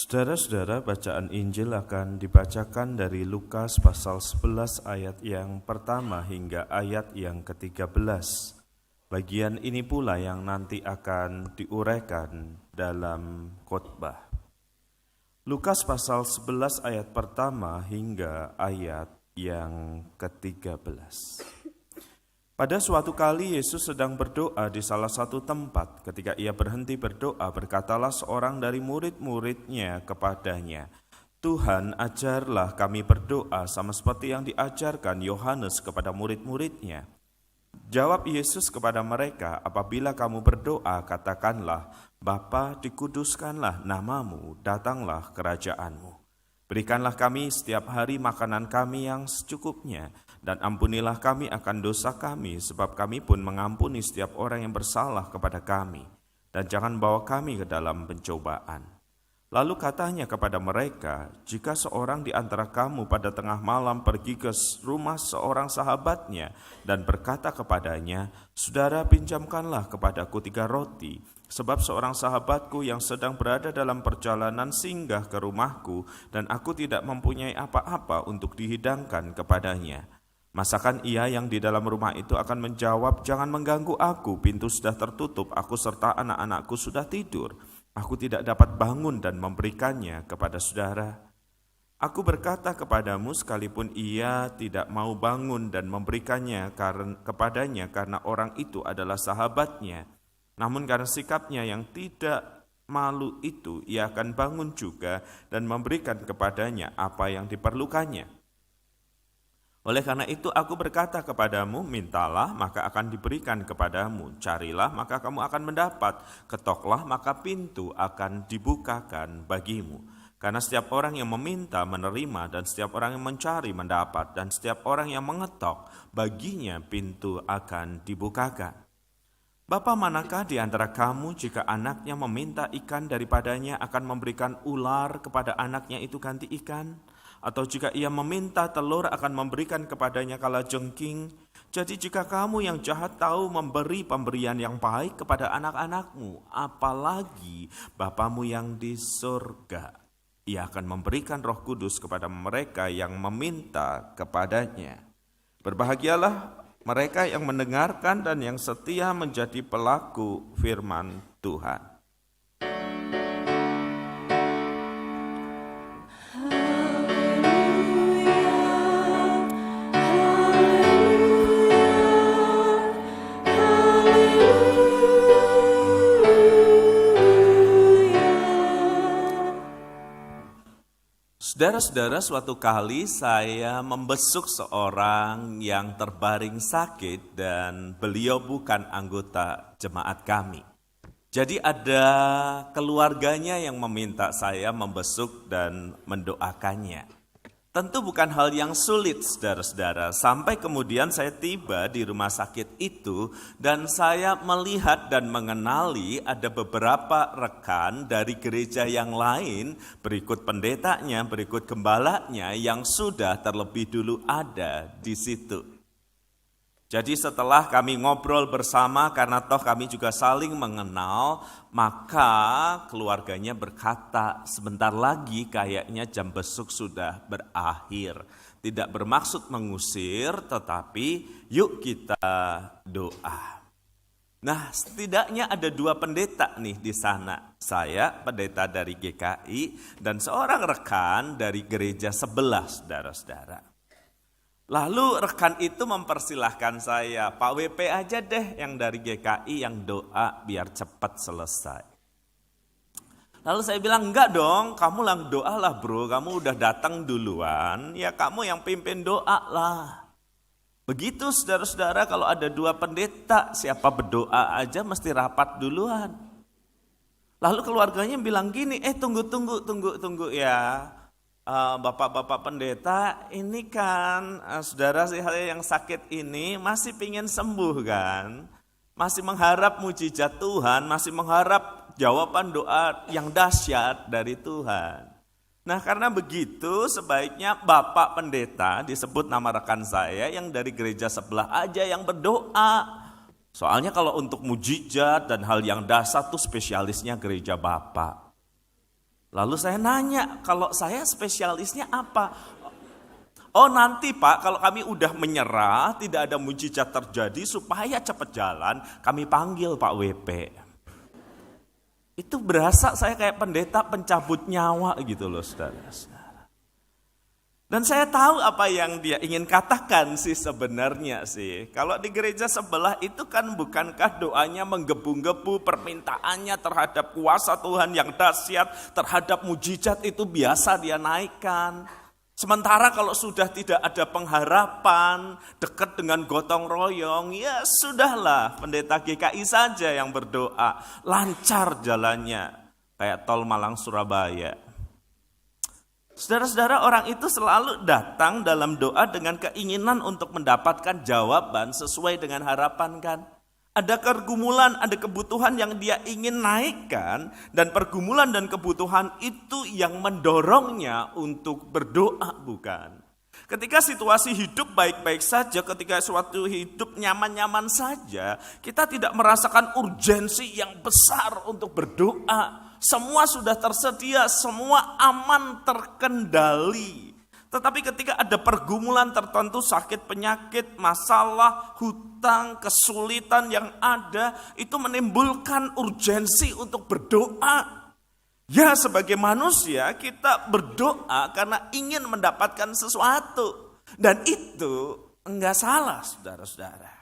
Saudara-saudara, bacaan Injil akan dibacakan dari Lukas pasal 11 ayat yang pertama hingga ayat yang ke-13. Bagian ini pula yang nanti akan diuraikan dalam khotbah. Lukas pasal 11 ayat pertama hingga ayat yang ke-13. Pada suatu kali Yesus sedang berdoa di salah satu tempat. Ketika ia berhenti berdoa, berkatalah seorang dari murid-muridnya kepadanya, "Tuhan, ajarlah kami berdoa sama seperti yang diajarkan Yohanes kepada murid-muridnya." Jawab Yesus kepada mereka, "Apabila kamu berdoa, katakanlah, Bapa, dikuduskanlah namamu, datanglah kerajaanmu. Berikanlah kami setiap hari makanan kami yang secukupnya, dan ampunilah kami akan dosa kami, sebab kami pun mengampuni setiap orang yang bersalah kepada kami. Dan jangan bawa kami ke dalam pencobaan." Lalu katanya kepada mereka, "Jika seorang di antara kamu pada tengah malam pergi ke rumah seorang sahabatnya dan berkata kepadanya, 'Saudara, pinjamkanlah kepadaku 3 roti, sebab seorang sahabatku yang sedang berada dalam perjalanan singgah ke rumahku dan aku tidak mempunyai apa-apa untuk dihidangkan kepadanya.' Masakan ia yang di dalam rumah itu akan menjawab, 'Jangan mengganggu aku, pintu sudah tertutup, aku serta anak-anakku sudah tidur. Aku tidak dapat bangun dan memberikannya kepada saudara.' Aku berkata kepadamu, sekalipun ia tidak mau bangun dan memberikannya kepadanya karena orang itu adalah sahabatnya, namun karena sikapnya yang tidak malu itu, ia akan bangun juga dan memberikan kepadanya apa yang diperlukannya. Oleh karena itu aku berkata kepadamu, mintalah maka akan diberikan kepadamu, carilah maka kamu akan mendapat, ketoklah maka pintu akan dibukakan bagimu. Karena setiap orang yang meminta menerima, dan setiap orang yang mencari mendapat, dan setiap orang yang mengetok baginya pintu akan dibukakan. Bapa manakah di antara kamu jika anaknya meminta ikan daripadanya akan memberikan ular kepada anaknya itu ganti ikan? Atau jika ia meminta telur akan memberikan kepadanya kalajengking? Jadi jika kamu yang jahat tahu memberi pemberian yang baik kepada anak-anakmu, apalagi Bapamu yang di surga, ia akan memberikan Roh Kudus kepada mereka yang meminta kepadanya. Berbahagialah mereka yang mendengarkan dan yang setia menjadi pelaku firman Tuhan." Saudara-saudara, suatu kali saya membesuk seorang yang terbaring sakit dan beliau bukan anggota jemaat kami. Jadi ada keluarganya yang meminta saya membesuk dan mendoakannya. Tentu bukan hal yang sulit, saudara-saudara. Sampai kemudian saya tiba di rumah sakit itu dan saya melihat dan mengenali ada beberapa rekan dari gereja yang lain, berikut pendetanya, berikut gembalanya yang sudah terlebih dulu ada di situ. Jadi setelah kami ngobrol bersama, karena toh kami juga saling mengenal, maka keluarganya berkata, "Sebentar lagi kayaknya jam besuk sudah berakhir." Tidak bermaksud mengusir, tetapi yuk kita doa. Nah, setidaknya ada 2 pendeta nih di sana. Saya pendeta dari GKI dan seorang rekan dari gereja sebelah, saudara-saudara. Lalu rekan itu mempersilahkan saya, "Pak WP aja deh yang dari GKI yang doa biar cepat selesai." Lalu saya bilang, "Enggak dong, kamu lang doa lah bro, kamu udah datang duluan, ya kamu yang pimpin doa lah." Begitu saudara-saudara, kalau ada 2 pendeta, siapa berdoa aja mesti rapat duluan. Lalu keluarganya bilang gini, tunggu ya. Bapak-bapak pendeta, ini kan saudara saya yang sakit ini masih pingin sembuh kan? Masih mengharap mujizat Tuhan, masih mengharap jawaban doa yang dahsyat dari Tuhan. Nah, karena begitu sebaiknya Bapak pendeta, disebut nama rekan saya yang dari gereja sebelah aja yang berdoa. Soalnya kalau untuk mujizat dan hal yang dahsyat tuh spesialisnya gereja Bapak. Lalu saya nanya, kalau saya spesialisnya apa? Oh nanti Pak, kalau kami udah menyerah, tidak ada mujizat terjadi, supaya cepat jalan, kami panggil Pak WP. Itu berasa saya kayak pendeta pencabut nyawa gitu loh saudara. Dan saya tahu apa yang dia ingin katakan sih sebenarnya sih. Kalau di gereja sebelah itu kan bukankah doanya menggebu-gebu, permintaannya terhadap kuasa Tuhan yang dahsyat, terhadap mujizat itu biasa dia naikkan. Sementara kalau sudah tidak ada pengharapan, dekat dengan gotong royong, ya sudahlah pendeta GKI saja yang berdoa. Lancar jalannya, kayak tol Malang Surabaya. Saudara-saudara, orang itu selalu datang dalam doa dengan keinginan untuk mendapatkan jawaban sesuai dengan harapan kan. Ada pergumulan, ada kebutuhan yang dia ingin naikkan, dan pergumulan dan kebutuhan itu yang mendorongnya untuk berdoa, bukan? Ketika situasi hidup baik-baik saja, ketika suatu hidup nyaman-nyaman saja, kita tidak merasakan urgensi yang besar untuk berdoa. Semua sudah tersedia, semua aman, terkendali. Tetapi ketika ada pergumulan tertentu, sakit, penyakit, masalah, hutang, kesulitan yang ada, itu menimbulkan urgensi untuk berdoa. Ya, sebagai manusia kita berdoa karena ingin mendapatkan sesuatu. Dan itu enggak salah, saudara-saudara.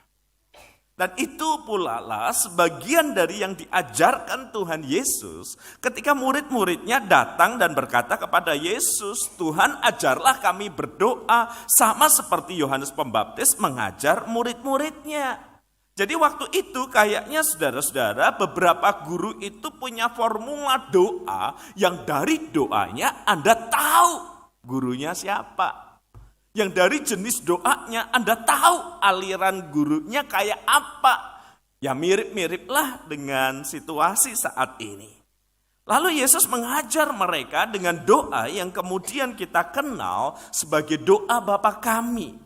Dan itu pula lah sebagian dari yang diajarkan Tuhan Yesus ketika murid-muridnya datang dan berkata kepada Yesus, Tuhan ajarlah kami berdoa sama seperti Yohanes Pembaptis mengajar murid-muridnya. Jadi waktu itu kayaknya saudara-saudara beberapa guru itu punya formula doa yang dari doanya Anda tahu gurunya siapa. Yang dari jenis doanya Anda tahu aliran gurunya kayak apa. Ya mirip-miriplah dengan situasi saat ini. Lalu Yesus mengajar mereka dengan doa yang kemudian kita kenal sebagai doa Bapa kami.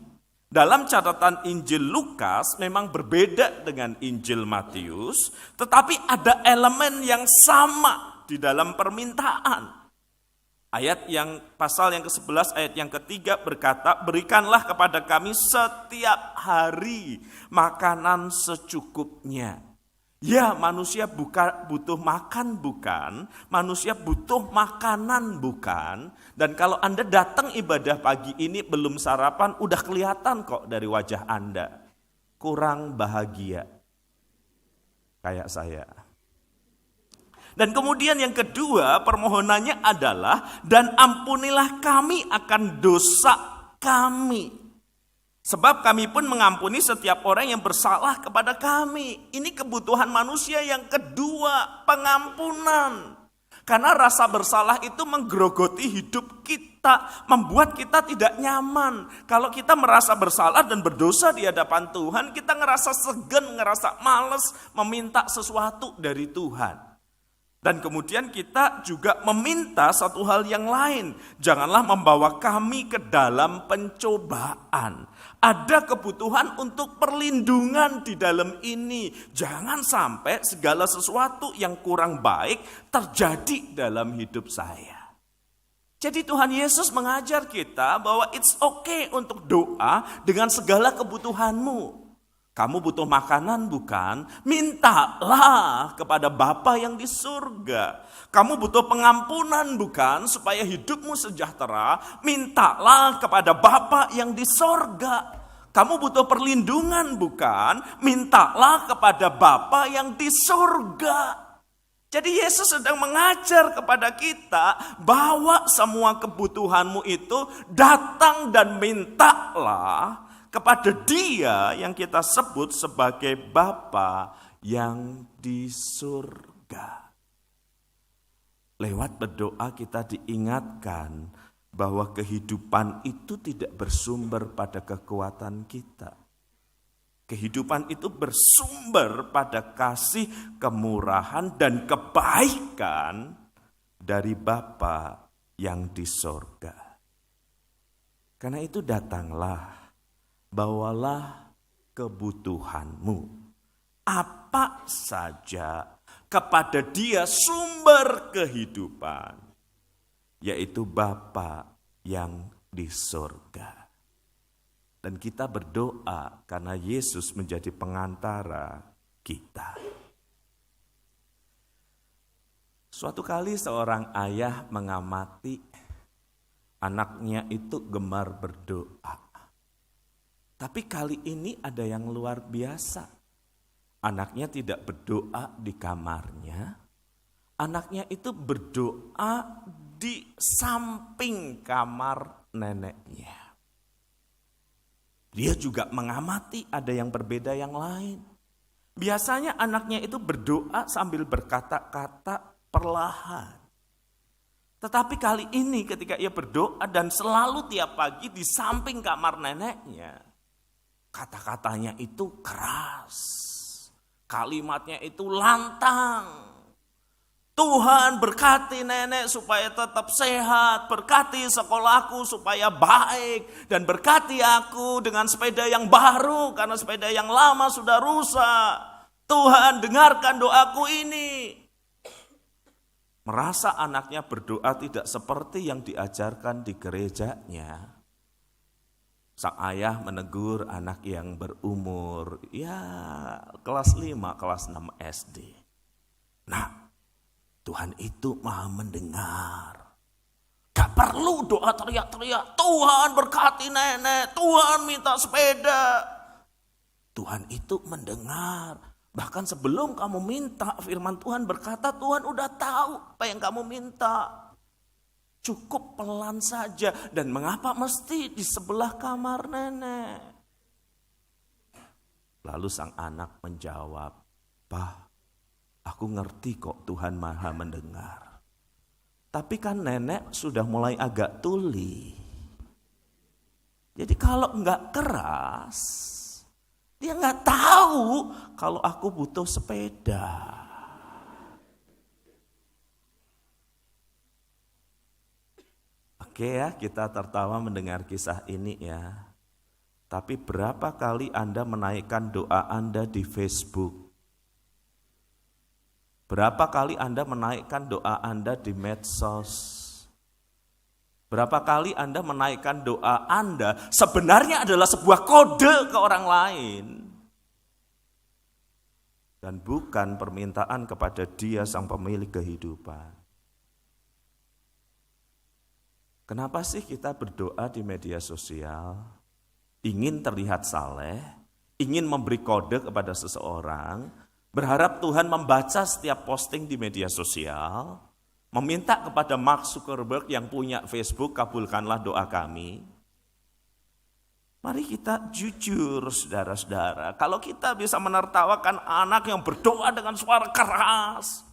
Dalam catatan Injil Lukas memang berbeda dengan Injil Matius, tetapi ada elemen yang sama di dalam permintaan. Pasal yang ke-11 ayat yang ke-3 berkata, berikanlah kepada kami setiap hari makanan secukupnya. Ya, manusia butuh makan bukan, manusia butuh makanan bukan. Dan kalau Anda datang ibadah pagi ini belum sarapan, udah kelihatan kok dari wajah Anda. Kurang bahagia, kayak saya. Dan kemudian yang kedua permohonannya adalah, dan ampunilah kami akan dosa kami. Sebab kami pun mengampuni setiap orang yang bersalah kepada kami. Ini kebutuhan manusia yang kedua, pengampunan. Karena rasa bersalah itu menggerogoti hidup kita, membuat kita tidak nyaman. Kalau kita merasa bersalah dan berdosa di hadapan Tuhan, kita ngerasa segan, ngerasa malas meminta sesuatu dari Tuhan. Dan kemudian kita juga meminta satu hal yang lain. Janganlah membawa kami ke dalam pencobaan. Ada kebutuhan untuk perlindungan di dalam ini. Jangan sampai segala sesuatu yang kurang baik terjadi dalam hidup saya. Jadi Tuhan Yesus mengajar kita bahwa it's okay untuk doa dengan segala kebutuhanmu. Kamu butuh makanan bukan? Mintalah kepada Bapa yang di surga. Kamu butuh pengampunan bukan? Supaya hidupmu sejahtera. Mintalah kepada Bapa yang di surga. Kamu butuh perlindungan bukan? Mintalah kepada Bapa yang di surga. Jadi Yesus sedang mengajar kepada kita, bawa semua kebutuhanmu itu, datang dan mintalah kepada Dia yang kita sebut sebagai Bapa yang di surga. Lewat berdoa kita diingatkan bahwa kehidupan itu tidak bersumber pada kekuatan kita. Kehidupan itu bersumber pada kasih, kemurahan, dan kebaikan dari Bapa yang di surga. Karena itu datanglah, bawalah kebutuhanmu, apa saja, kepada Dia sumber kehidupan. yaitu Bapa yang di surga. Dan kita berdoa karena Yesus menjadi pengantara kita. Suatu kali seorang ayah mengamati anaknya itu gemar berdoa. Tapi kali ini ada yang luar biasa. Anaknya tidak berdoa di kamarnya. Anaknya itu berdoa di samping kamar neneknya. Dia juga mengamati ada yang berbeda yang lain. Biasanya anaknya itu berdoa sambil berkata-kata perlahan. Tetapi kali ini ketika ia berdoa dan selalu tiap pagi di samping kamar neneknya, kata-katanya itu keras. Kalimatnya itu lantang. Tuhan berkati nenek supaya tetap sehat, berkati sekolahku supaya baik, dan berkati aku dengan sepeda yang baru karena sepeda yang lama sudah rusak. Tuhan dengarkan doaku ini. Merasa anaknya berdoa tidak seperti yang diajarkan di gerejanya. Sang ayah menegur anak yang berumur kelas 5, kelas 6 SD. Nah, Tuhan itu maha mendengar. Gak perlu doa teriak-teriak, Tuhan berkati nenek, Tuhan minta sepeda. Tuhan itu mendengar. Bahkan sebelum kamu minta, firman Tuhan berkata Tuhan udah tahu apa yang kamu minta. Cukup pelan saja. Dan mengapa mesti di sebelah kamar nenek? Lalu sang anak menjawab, "Pak, aku ngerti kok Tuhan maha mendengar. Tapi kan nenek sudah mulai agak tuli. Jadi kalau enggak keras, dia enggak tahu kalau aku butuh sepeda." Oke ya, kita tertawa mendengar kisah ini ya. Tapi berapa kali Anda menaikkan doa Anda di Facebook? Berapa kali Anda menaikkan doa Anda di medsos? Berapa kali Anda menaikkan doa Anda sebenarnya adalah sebuah kode ke orang lain. Dan bukan permintaan kepada Dia sang pemilik kehidupan. Kenapa sih kita berdoa di media sosial? Ingin terlihat saleh, ingin memberi kode kepada seseorang, berharap Tuhan membaca setiap posting di media sosial, meminta kepada Mark Zuckerberg yang punya Facebook, kabulkanlah doa kami. Mari kita jujur saudara-saudara, kalau kita bisa menertawakan anak yang berdoa dengan suara keras,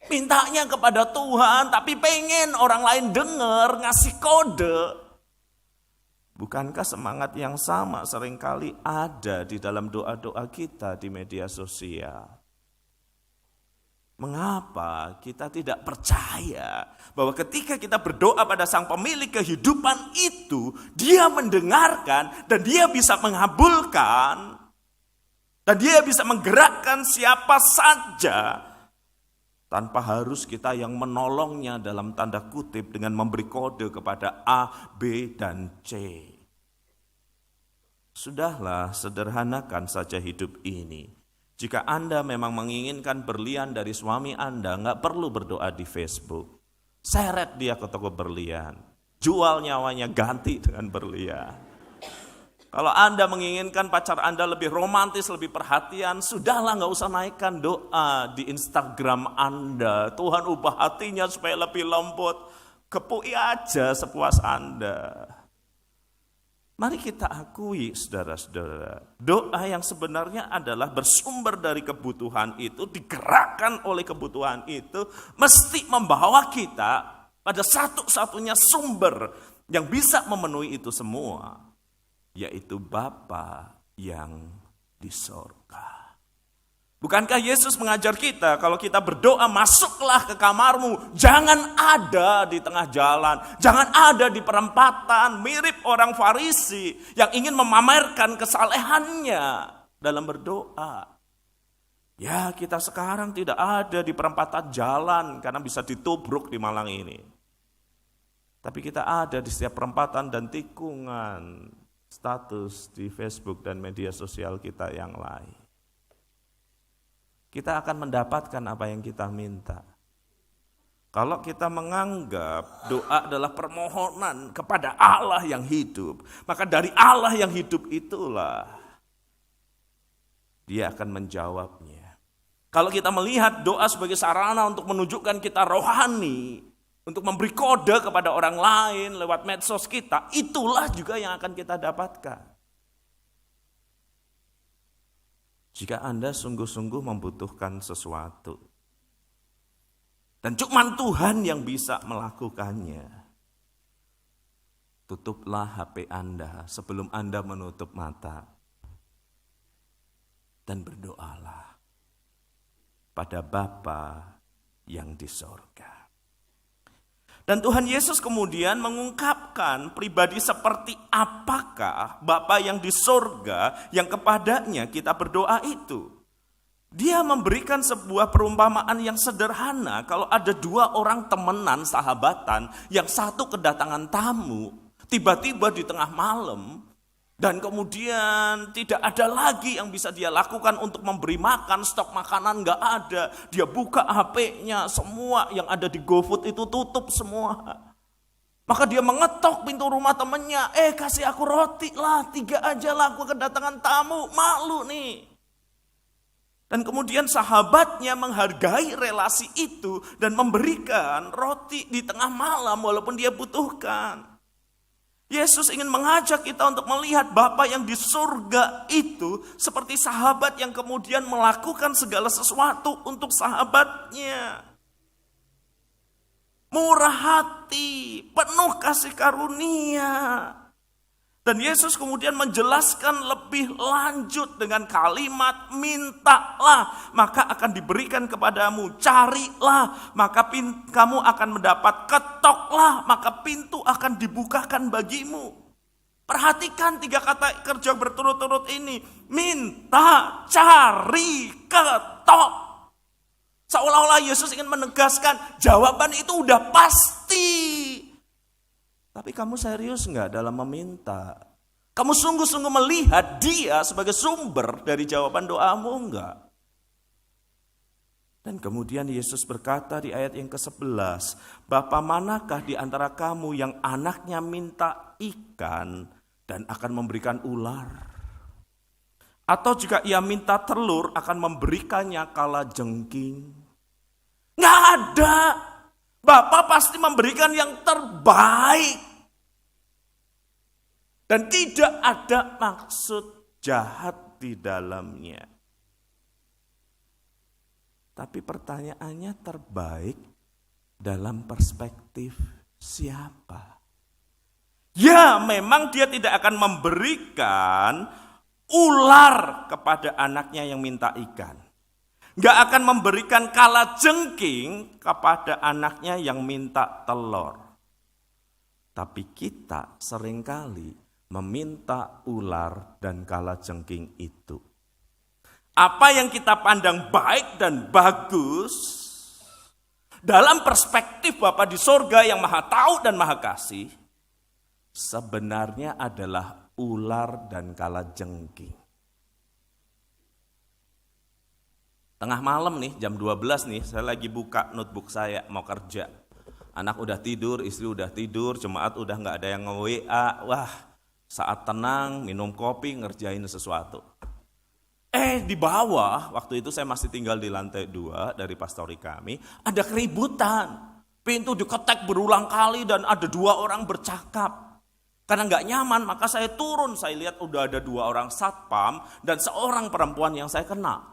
mintanya kepada Tuhan, tapi pengen orang lain dengar, ngasih kode. Bukankah semangat yang sama seringkali ada di dalam doa-doa kita di media sosial? Mengapa kita tidak percaya bahwa ketika kita berdoa pada sang pemilik kehidupan itu, Dia mendengarkan dan Dia bisa mengabulkan, dan Dia bisa menggerakkan siapa saja, tanpa harus kita yang menolongnya dalam tanda kutip dengan memberi kode kepada A, B, dan C. Sudahlah, sederhanakan saja hidup ini. Jika Anda memang menginginkan berlian dari suami Anda, nggak perlu berdoa di Facebook. Seret dia ke toko berlian. Jual nyawanya, ganti dengan berlian. Kalau Anda menginginkan pacar Anda lebih romantis, lebih perhatian, sudahlah nggak usah naikkan doa di Instagram Anda. Tuhan ubah hatinya supaya lebih lembut. Kepui aja sepuas Anda. Mari kita akui saudara-saudara, doa yang sebenarnya adalah bersumber dari kebutuhan itu, digerakkan oleh kebutuhan itu, mesti membawa kita pada satu-satunya sumber yang bisa memenuhi itu semua, yaitu Bapa yang di sorga. Bukankah Yesus mengajar kita kalau kita berdoa, masuklah ke kamarmu, jangan ada di tengah jalan, jangan ada di perempatan, mirip orang Farisi yang ingin memamerkan kesalehannya dalam berdoa. Ya, kita sekarang tidak ada di perempatan jalan karena bisa ditubruk di Malang ini. Tapi kita ada di setiap perempatan dan tikungan status di Facebook dan media sosial kita yang lain. Kita akan mendapatkan apa yang kita minta. Kalau kita menganggap doa adalah permohonan kepada Allah yang hidup, maka dari Allah yang hidup itulah Dia akan menjawabnya. Kalau kita melihat doa sebagai sarana untuk menunjukkan kita rohani, untuk memberi kode kepada orang lain lewat medsos kita, itulah juga yang akan kita dapatkan. Jika Anda sungguh-sungguh membutuhkan sesuatu, dan cuma Tuhan yang bisa melakukannya, tutuplah HP Anda sebelum Anda menutup mata, dan berdoalah pada Bapa yang di sorga. Dan Tuhan Yesus kemudian mengungkapkan pribadi seperti apakah Bapa yang di sorga yang kepadanya kita berdoa itu. Dia memberikan sebuah perumpamaan yang sederhana. Kalau ada dua orang temenan, sahabatan, yang satu kedatangan tamu, tiba-tiba di tengah malam, dan kemudian tidak ada lagi yang bisa dia lakukan untuk memberi makan, stok makanan gak ada. Dia buka HP-nya, semua yang ada di GoFood itu tutup semua. Maka dia mengetok pintu rumah temannya, kasih aku roti lah, 3 aja lah, aku kedatangan tamu, malu nih. Dan kemudian sahabatnya menghargai relasi itu dan memberikan roti di tengah malam walaupun dia butuhkan. Yesus ingin mengajak kita untuk melihat Bapa yang di surga itu seperti sahabat yang kemudian melakukan segala sesuatu untuk sahabatnya. Murah hati, penuh kasih karunia. Dan Yesus kemudian menjelaskan lebih lanjut dengan kalimat, mintalah maka akan diberikan kepadamu, carilah maka kamu akan mendapat, ketoklah maka pintu akan dibukakan bagimu. Perhatikan 3 kata kerja berturut-turut ini, minta, cari, ketok. Seolah-olah Yesus ingin menegaskan jawaban itu udah pasti. Tapi kamu serius enggak dalam meminta? Kamu sungguh-sungguh melihat Dia sebagai sumber dari jawaban doamu enggak? Dan kemudian Yesus berkata di ayat yang ke-11, Bapa manakah di antara kamu yang anaknya minta ikan dan akan memberikan ular? Atau jika ia minta telur akan memberikannya kalajengking? Enggak ada. Bapa pasti memberikan yang terbaik. Dan tidak ada maksud jahat di dalamnya. Tapi pertanyaannya terbaik dalam perspektif siapa? Ya memang dia tidak akan memberikan ular kepada anaknya yang minta ikan. Gak akan memberikan kalajengking kepada anaknya yang minta telur. Tapi kita seringkali meminta ular dan kalajengking itu. Apa yang kita pandang baik dan bagus dalam perspektif Bapa di sorga yang maha tahu dan maha kasih, sebenarnya adalah ular dan kalajengking. Tengah malam nih, jam 12 nih, saya lagi buka notebook saya, mau kerja. Anak udah tidur, istri udah tidur, jemaat udah gak ada yang nge-WA. Wah, saat tenang, minum kopi, ngerjain sesuatu. Di bawah, waktu itu saya masih tinggal di lantai 2 dari pastori kami, ada keributan. Pintu diketek berulang kali dan ada 2 orang bercakap. Karena gak nyaman, maka saya turun, saya lihat udah ada 2 orang satpam dan seorang perempuan yang saya kenal.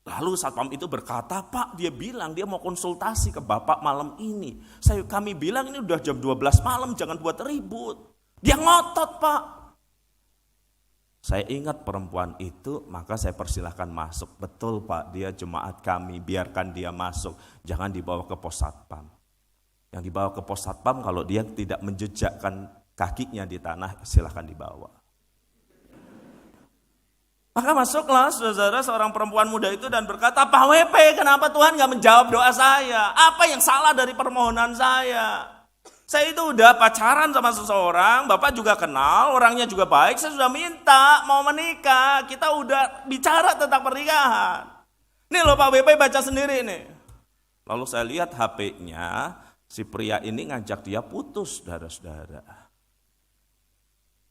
Lalu satpam itu berkata, Pak, dia bilang dia mau konsultasi ke Bapak malam ini. Kami bilang ini udah jam 12 malam, jangan buat ribut. Dia ngotot, Pak. Saya ingat perempuan itu, maka saya persilahkan masuk. Betul, Pak, dia jemaat kami, biarkan dia masuk. Jangan dibawa ke pos satpam. Yang dibawa ke pos satpam kalau dia tidak menjejakkan kakinya di tanah, silahkan dibawa. Maka masuklah saudara seorang perempuan muda itu dan berkata, Pak WP, kenapa Tuhan gak menjawab doa saya? Apa yang salah dari permohonan saya? Saya itu udah pacaran sama seseorang, Bapak juga kenal, orangnya juga baik, saya sudah minta mau menikah, kita udah bicara tentang pernikahan. Nih loh Pak WP baca sendiri nih. Lalu saya lihat HP-nya, si pria ini ngajak dia putus, saudara-saudara.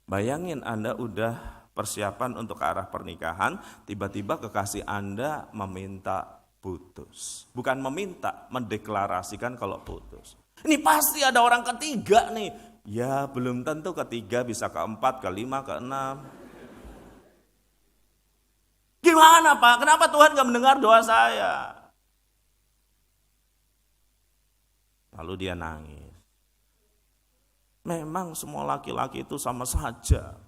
Bayangin Anda udah persiapan untuk ke arah pernikahan, tiba-tiba kekasih Anda meminta putus. Bukan meminta, mendeklarasikan kalau putus. Ini pasti ada orang ketiga nih. Ya belum tentu ketiga, bisa keempat, kelima, keenam. Gimana Pak? Kenapa Tuhan gak mendengar doa saya? Lalu dia nangis. Memang semua laki-laki itu sama saja.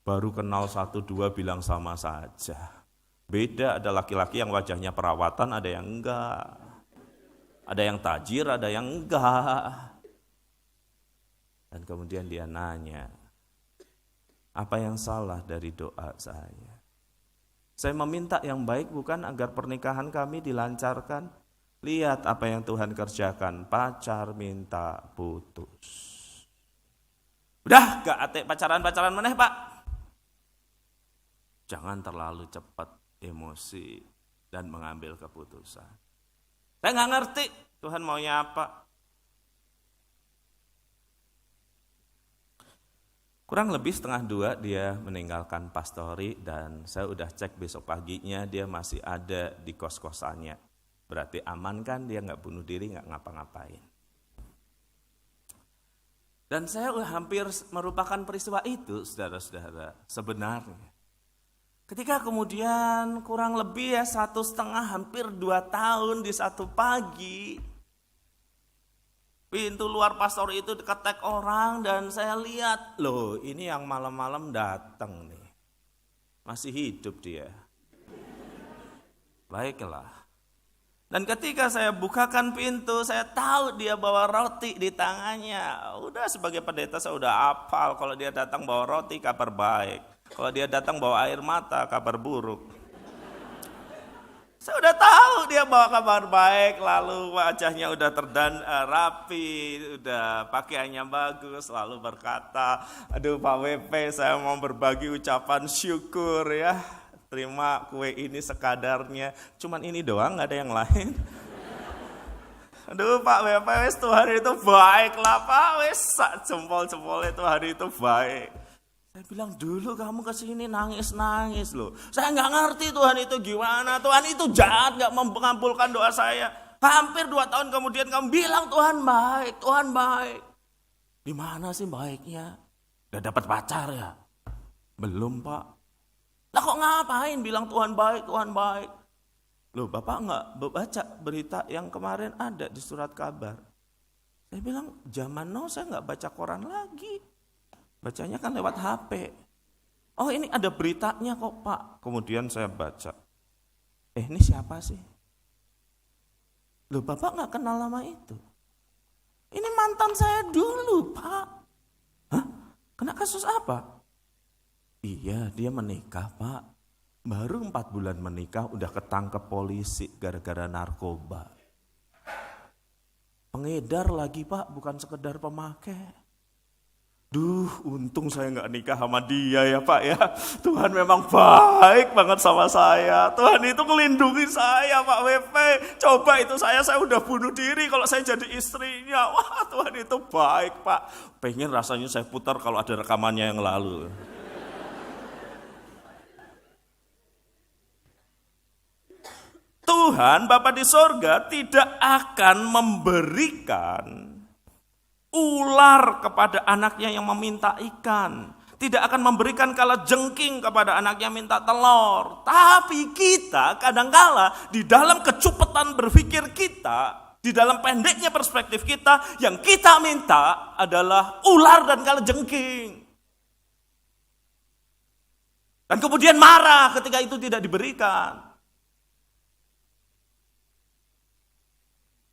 Baru kenal 1-2 bilang sama saja. Beda ada laki-laki yang wajahnya perawatan, ada yang enggak. Ada yang tajir, ada yang enggak. Dan kemudian dia nanya, apa yang salah dari doa saya? Saya meminta yang baik bukan agar pernikahan kami dilancarkan. Lihat apa yang Tuhan kerjakan, pacar minta putus. Udah gak atik pacaran-pacaran meneh Pak. Jangan terlalu cepat emosi dan mengambil keputusan. Saya nggak ngerti Tuhan maunya apa. Kurang lebih 1:30 dia meninggalkan pastori dan saya udah cek besok paginya dia masih ada di kos-kosannya. Berarti aman kan, dia nggak bunuh diri, nggak ngapa-ngapain. Dan saya hampir merupakan peristiwa itu, saudara-saudara, sebenarnya. Ketika kemudian kurang lebih 1,5 hampir 2 tahun di satu pagi, pintu luar pastor itu diketek orang dan saya lihat, loh ini yang malam-malam datang nih, masih hidup dia. Baiklah. Dan ketika saya bukakan pintu, saya tahu dia bawa roti di tangannya. Udah sebagai pendeta saya udah hafal kalau dia datang bawa roti kabar baik. Kalau dia datang bawa air mata, kabar buruk. Saya udah tahu dia bawa kabar baik, lalu wajahnya udah rapi, udah pakaiannya bagus, lalu berkata, aduh Pak WP saya mau berbagi ucapan syukur ya. Terima kue ini sekadarnya, cuman ini doang gak ada yang lain. Aduh Pak WP, Tuhan itu baik lah Pak, jempol-jempol itu hari itu baik. Saya bilang dulu kamu kesini nangis-nangis loh. Saya nggak ngerti Tuhan itu gimana. Tuhan itu jahat nggak mengabulkan doa saya. Hampir 2 tahun kemudian kamu bilang Tuhan baik, Tuhan baik. Di mana sih baiknya? Udah dapat pacar ya? Belum Pak. Lah kok ngapain bilang Tuhan baik, Tuhan baik? Loh Bapak nggak baca berita yang kemarin ada di surat kabar? Saya bilang zaman now saya nggak baca koran lagi. Bacanya kan lewat HP. Oh ini ada beritanya kok Pak. Kemudian saya baca. Ini siapa sih? Loh Bapak gak kenal nama itu? Ini mantan saya dulu Pak. Hah? Kena kasus apa? Iya dia menikah Pak. Baru 4 bulan menikah udah ketangkep polisi gara-gara narkoba. Pengedar lagi Pak, bukan sekedar pemakai. Duh, untung saya gak nikah sama dia ya Pak ya. Tuhan memang baik banget sama saya. Tuhan itu melindungi saya Pak WP. Coba itu saya udah bunuh diri kalau saya jadi istrinya. Wah Tuhan itu baik Pak. Pengen rasanya saya putar kalau ada rekamannya yang lalu. Tuhan Bapa di sorga tidak akan memberikan ular kepada anaknya yang meminta ikan. Tidak akan memberikan kalajengking kepada anaknya minta telur. Tapi kita kadangkala di dalam kecupetan berpikir kita, di dalam pendeknya perspektif kita, yang kita minta adalah ular dan kalajengking. Dan kemudian marah ketika itu tidak diberikan.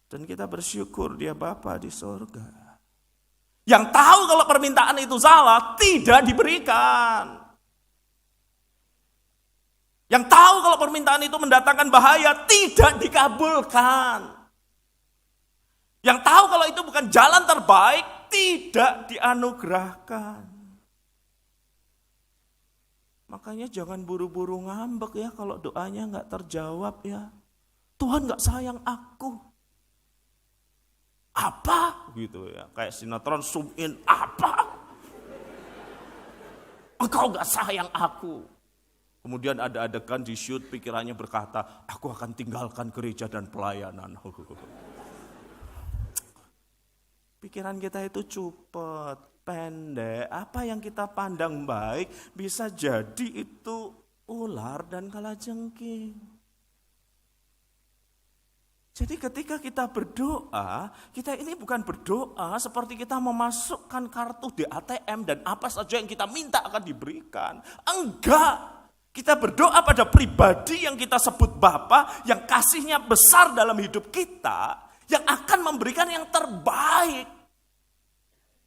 Dan kita bersyukur dia Bapa di sorga. Yang tahu kalau permintaan itu salah, tidak diberikan. Yang tahu kalau permintaan itu mendatangkan bahaya, tidak dikabulkan. Yang tahu kalau itu bukan jalan terbaik, tidak dianugerahkan. Makanya jangan buru-buru ngambek ya kalau doanya nggak terjawab ya. Tuhan nggak sayang aku. Apa? Gitu ya, kayak sinetron zoom in, apa? Engkau nggak sayang aku. Kemudian ada adegan di shoot, pikirannya berkata, aku akan tinggalkan gereja dan pelayanan. Pikiran kita itu cepet, pendek. Apa yang kita pandang baik bisa jadi itu ular dan kalajengking. Jadi ketika kita berdoa, kita ini bukan berdoa seperti kita memasukkan kartu di ATM dan apa saja yang kita minta akan diberikan. Enggak. Kita berdoa pada pribadi yang kita sebut Bapa, yang kasihnya besar dalam hidup kita, yang akan memberikan yang terbaik,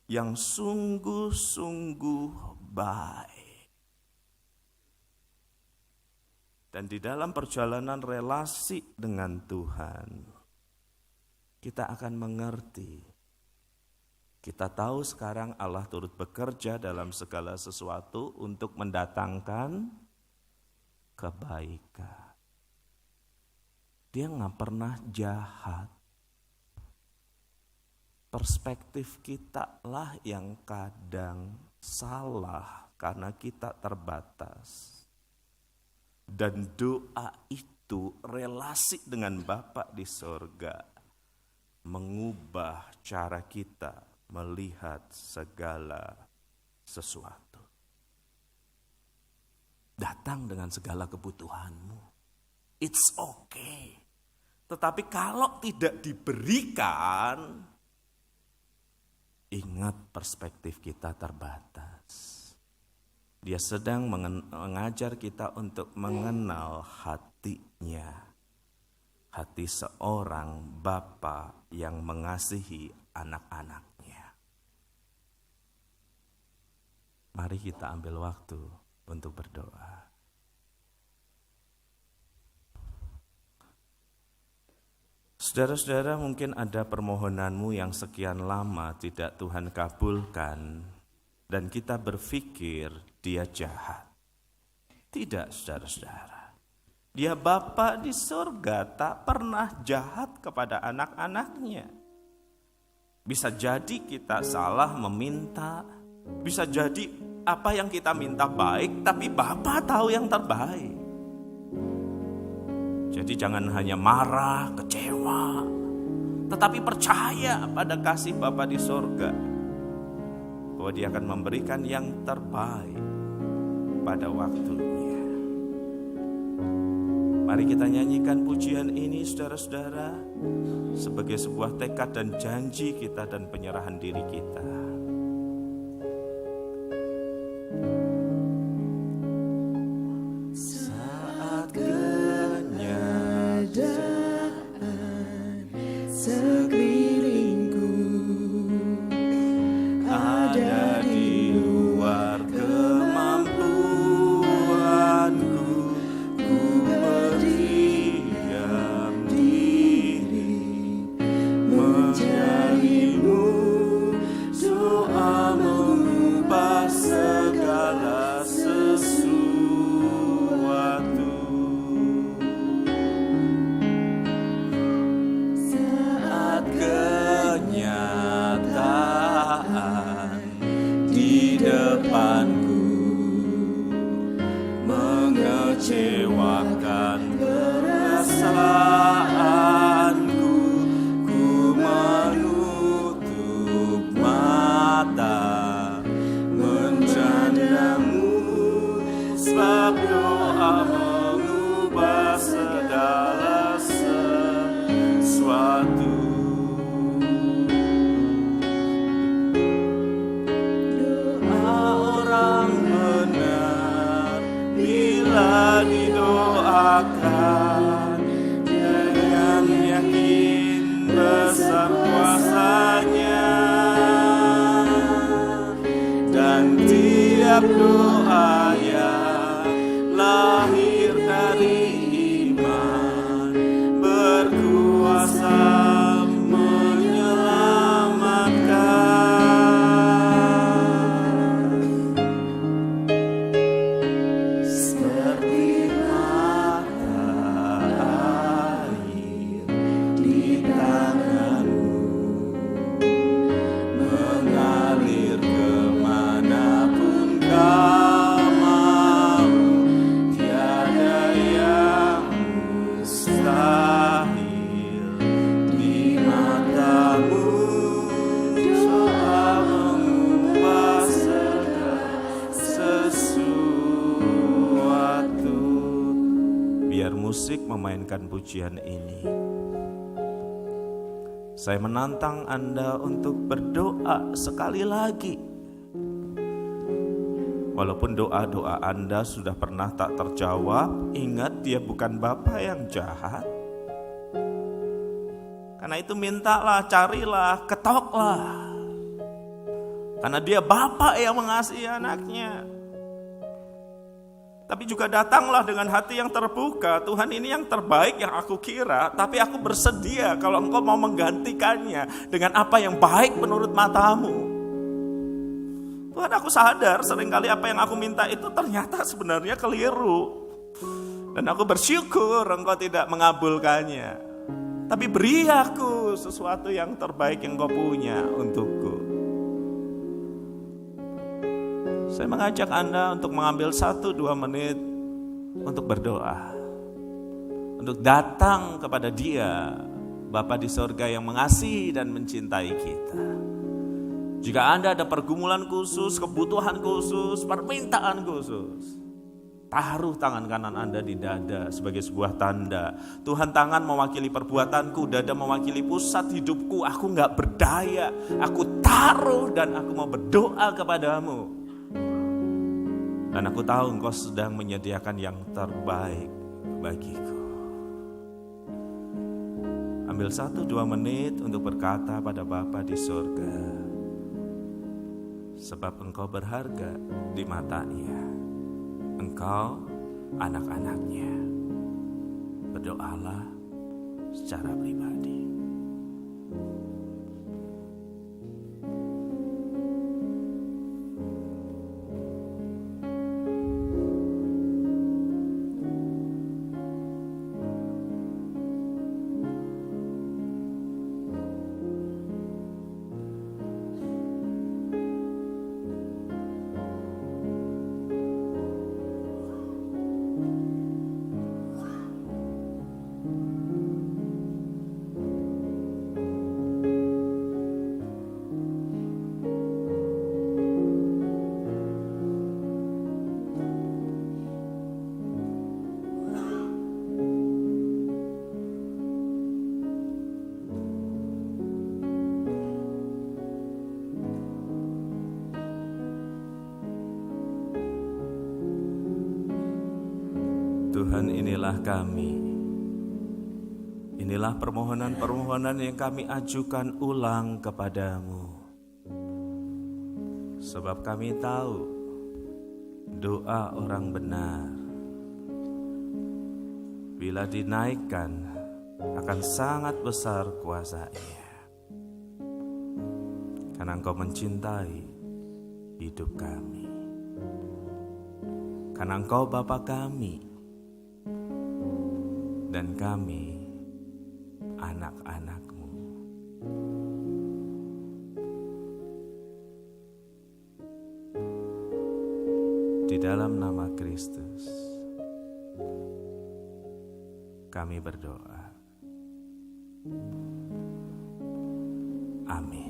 yang sungguh-sungguh baik. Dan di dalam perjalanan relasi dengan Tuhan, kita akan mengerti. Kita tahu sekarang Allah turut bekerja dalam segala sesuatu untuk mendatangkan kebaikan. Dia nggak pernah jahat. Perspektif kita lah yang kadang salah karena kita terbatas. Dan doa itu, relasi dengan Bapa di sorga, mengubah cara kita melihat segala sesuatu. Datang dengan segala kebutuhanmu. It's okay. Tetapi kalau tidak diberikan, ingat perspektif kita terbatas. Dia sedang mengajar kita untuk mengenal hatinya. Hati seorang Bapa yang mengasihi anak-anaknya. Mari kita ambil waktu untuk berdoa. Saudara-saudara, mungkin ada permohonanmu yang sekian lama tidak Tuhan kabulkan dan kita berpikir dia jahat. Tidak, saudara-saudara. Dia Bapa di surga, tak pernah jahat kepada anak-anaknya. Bisa jadi kita salah meminta, bisa jadi apa yang kita minta baik, tapi Bapa tahu yang terbaik. Jadi jangan hanya marah, kecewa, tetapi percaya pada kasih Bapa di surga, bahwa Dia akan memberikan yang terbaik pada waktunya. Mari kita nyanyikan pujian ini, saudara-saudara, sebagai sebuah tekad dan janji kita dan penyerahan diri kita. Doa yang lahir dari iman berkuasa menyelamatkan. musik memainkan pujian ini. Saya menantang Anda untuk berdoa sekali lagi. Walaupun doa-doa Anda sudah pernah tak terjawab, ingat Dia bukan Bapa yang jahat. Karena itu mintalah, carilah, ketoklah. Karena Dia Bapa yang mengasihi anaknya. Tapi juga datanglah dengan hati yang terbuka. Tuhan, ini yang terbaik yang aku kira, tapi aku bersedia kalau Engkau mau menggantikannya dengan apa yang baik menurut matamu. Tuhan, aku sadar seringkali apa yang aku minta itu ternyata sebenarnya keliru. Dan aku bersyukur Engkau tidak mengabulkannya. Tapi beri aku sesuatu yang terbaik yang Engkau punya untukku. Saya mengajak Anda untuk mengambil 1-2 menit untuk berdoa. Untuk datang kepada Dia, Bapa di sorga yang mengasihi dan mencintai kita. Jika Anda ada pergumulan khusus, kebutuhan khusus, permintaan khusus, taruh tangan kanan Anda di dada sebagai sebuah tanda. Tuhan, tangan mewakili perbuatanku, dada mewakili pusat hidupku. Aku gak berdaya, aku taruh dan aku mau berdoa kepadamu. Dan aku tahu Engkau sedang menyediakan yang terbaik bagiku. Ambil 1-2 menit untuk berkata pada Bapa di surga. Sebab Engkau berharga di mata-Nya. Engkau anak-anak-Nya. Berdoalah secara pribadi. Tuhan, inilah kami. Inilah permohonan-permohonan yang kami ajukan ulang kepadamu. Sebab kami tahu doa orang benar bila dinaikkan akan sangat besar kuasanya. Karena Engkau mencintai hidup kami. Karena Engkau Bapa kami. Dan kami anak-anak-Mu. Di dalam nama Kristus kami berdoa. Amin.